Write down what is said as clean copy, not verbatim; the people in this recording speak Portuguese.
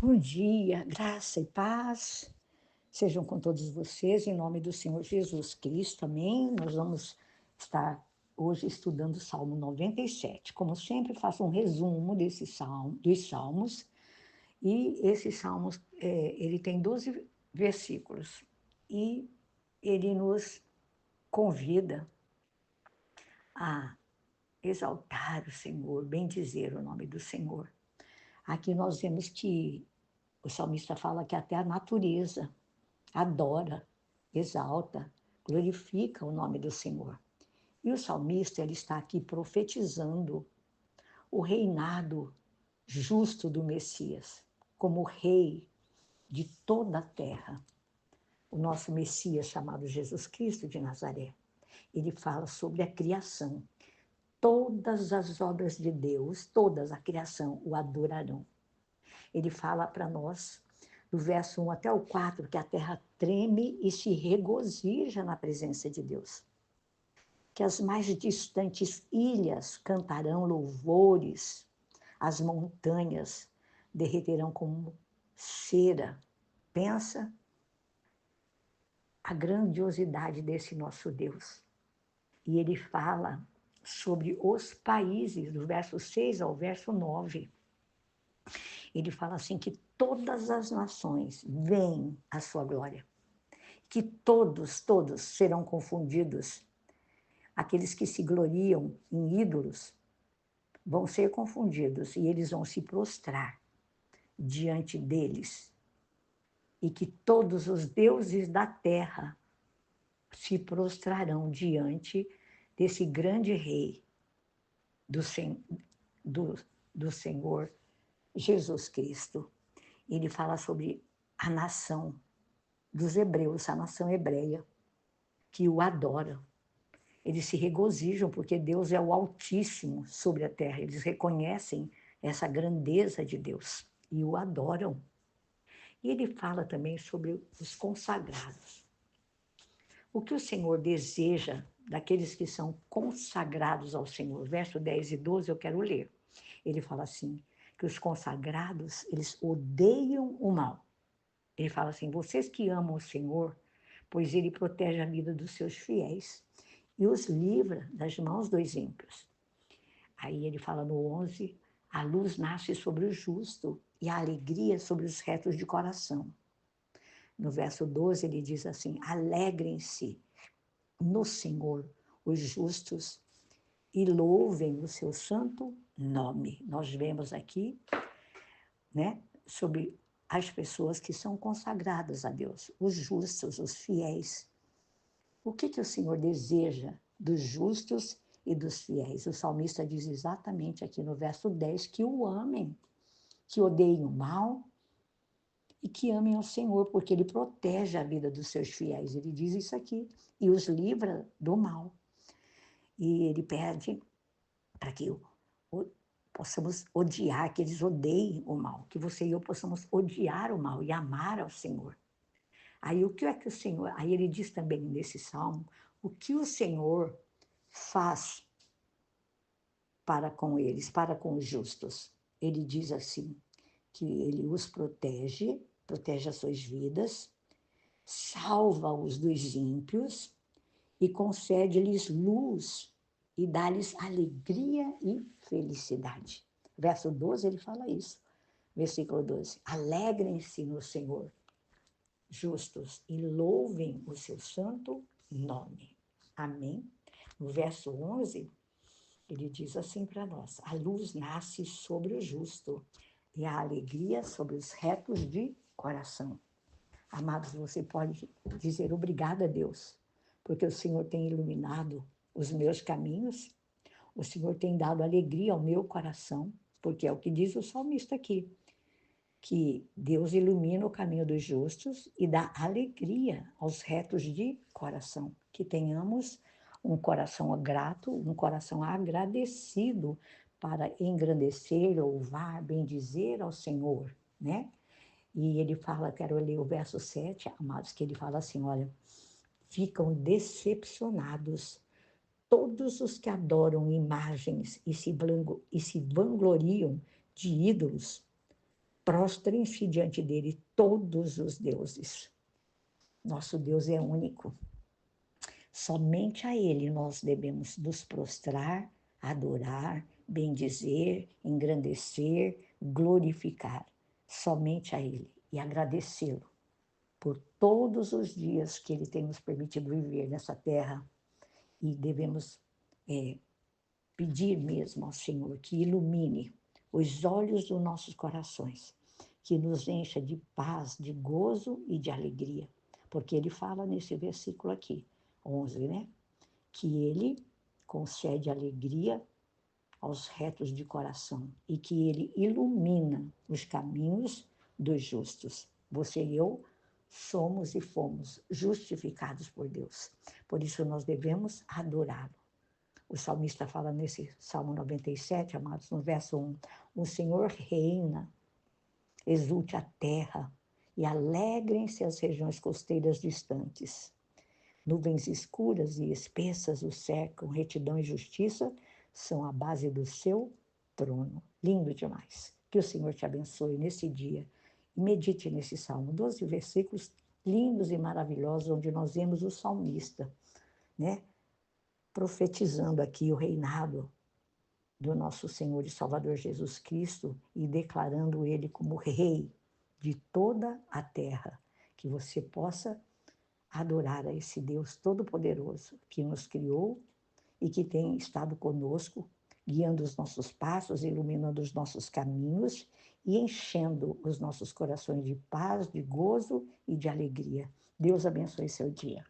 Bom dia, graça e paz sejam com todos vocês, em nome do Senhor Jesus Cristo, amém? Nós vamos estar hoje estudando o Salmo 97. Como sempre, faço um resumo dos Salmos, e esse Salmo, ele tem 12 versículos, e ele nos convida a exaltar o Senhor, bendizer o nome do Senhor. Aqui nós vemos que o salmista fala que até a natureza adora, exalta, glorifica o nome do Senhor. E o salmista, ele está aqui profetizando o reinado justo do Messias, como rei de toda a terra. O nosso Messias, chamado Jesus Cristo de Nazaré, ele fala sobre a criação. Todas as obras de Deus, todas a criação o adorarão. Ele fala para nós, do verso 1 até o 4, que a terra treme e se regozija na presença de Deus. Que as mais distantes ilhas cantarão louvores, as montanhas derreterão como cera. Pensa a grandiosidade desse nosso Deus. E ele fala sobre os países, do verso 6 ao verso 9. Ele fala assim, que todas as nações veem a sua glória, que todos serão confundidos. Aqueles que se gloriam em ídolos vão ser confundidos e eles vão se prostrar diante deles. E que todos os deuses da terra se prostrarão diante desse grande rei do Senhor Jesus Cristo. Ele fala sobre a nação dos hebreus, a nação hebreia, que o adora. Eles se regozijam porque Deus é o Altíssimo sobre a terra. Eles reconhecem essa grandeza de Deus e o adoram. E ele fala também sobre os consagrados. O que o Senhor deseja daqueles que são consagrados ao Senhor? Verso 10 e 12 eu quero ler. Ele fala assim, que os consagrados, eles odeiam o mal. Ele fala assim, vocês que amam o Senhor, pois ele protege a vida dos seus fiéis e os livra das mãos dos ímpios. Aí ele fala no 11, a luz nasce sobre o justo e a alegria sobre os retos de coração. No verso 12 ele diz assim, alegrem-se no Senhor os justos e louvem o seu santo nome. Nós vemos aqui, né, sobre as pessoas que são consagradas a Deus, os justos, os fiéis. O que o Senhor deseja dos justos e dos fiéis? O salmista diz exatamente aqui no verso 10 que o amem, que odeiem o mal e que amem ao Senhor, porque ele protege a vida dos seus fiéis. Ele diz isso aqui, e os livra do mal. E ele pede para que possamos odiar, que eles odeiem o mal, que você e eu possamos odiar o mal e amar ao Senhor. Aí o que é que o Senhor... Aí ele diz também nesse salmo, o que o Senhor faz para com eles, para com os justos. Ele diz assim, que ele os protege as suas vidas, salva-os dos ímpios e concede-lhes luz e dá-lhes alegria e felicidade. Verso 12 ele fala isso. Versículo 12. Alegrem-se no Senhor, justos, e louvem o seu santo nome. Amém? No verso 11, ele diz assim para nós, a luz nasce sobre o justo e a alegria sobre os retos de coração. Amados, você pode dizer obrigada a Deus, porque o Senhor tem iluminado os meus caminhos, o Senhor tem dado alegria ao meu coração, porque é o que diz o salmista aqui, que Deus ilumina o caminho dos justos e dá alegria aos retos de coração. Que tenhamos um coração grato, um coração agradecido para engrandecer, louvar, bendizer ao Senhor, né? E ele fala, quero ler o verso 7, amados, que ele fala assim, olha, ficam decepcionados todos os que adoram imagens e se vangloriam de ídolos, prostrem-se diante dele todos os deuses. Nosso Deus é único. Somente a ele nós devemos nos prostrar, adorar, bendizer, engrandecer, glorificar. Somente a ele e agradecê-lo por todos os dias que ele tem nos permitido viver nessa terra. E devemos pedir mesmo ao Senhor que ilumine os olhos dos nossos corações, que nos encha de paz, de gozo e de alegria. Porque ele fala nesse versículo aqui, 11, né? Que ele concede alegria aos retos de coração e que ele ilumina os caminhos dos justos. Você e eu somos e fomos justificados por Deus. Por isso nós devemos adorá-lo. O salmista fala nesse Salmo 97, amados, no verso 1, o Senhor reina, exulte a terra e alegrem-se as regiões costeiras distantes. Nuvens escuras e espessas o cercam, retidão e justiça são a base do seu trono. Lindo demais. Que o Senhor te abençoe nesse dia. E medite nesse Salmo, 12 versículos lindos e maravilhosos, onde nós vemos o salmista, né? Profetizando aqui o reinado do nosso Senhor e Salvador Jesus Cristo e declarando ele como rei de toda a terra. Que você possa adorar a esse Deus Todo-Poderoso que nos criou e que tem estado conosco, guiando os nossos passos, iluminando os nossos caminhos e enchendo os nossos corações de paz, de gozo e de alegria. Deus abençoe seu dia.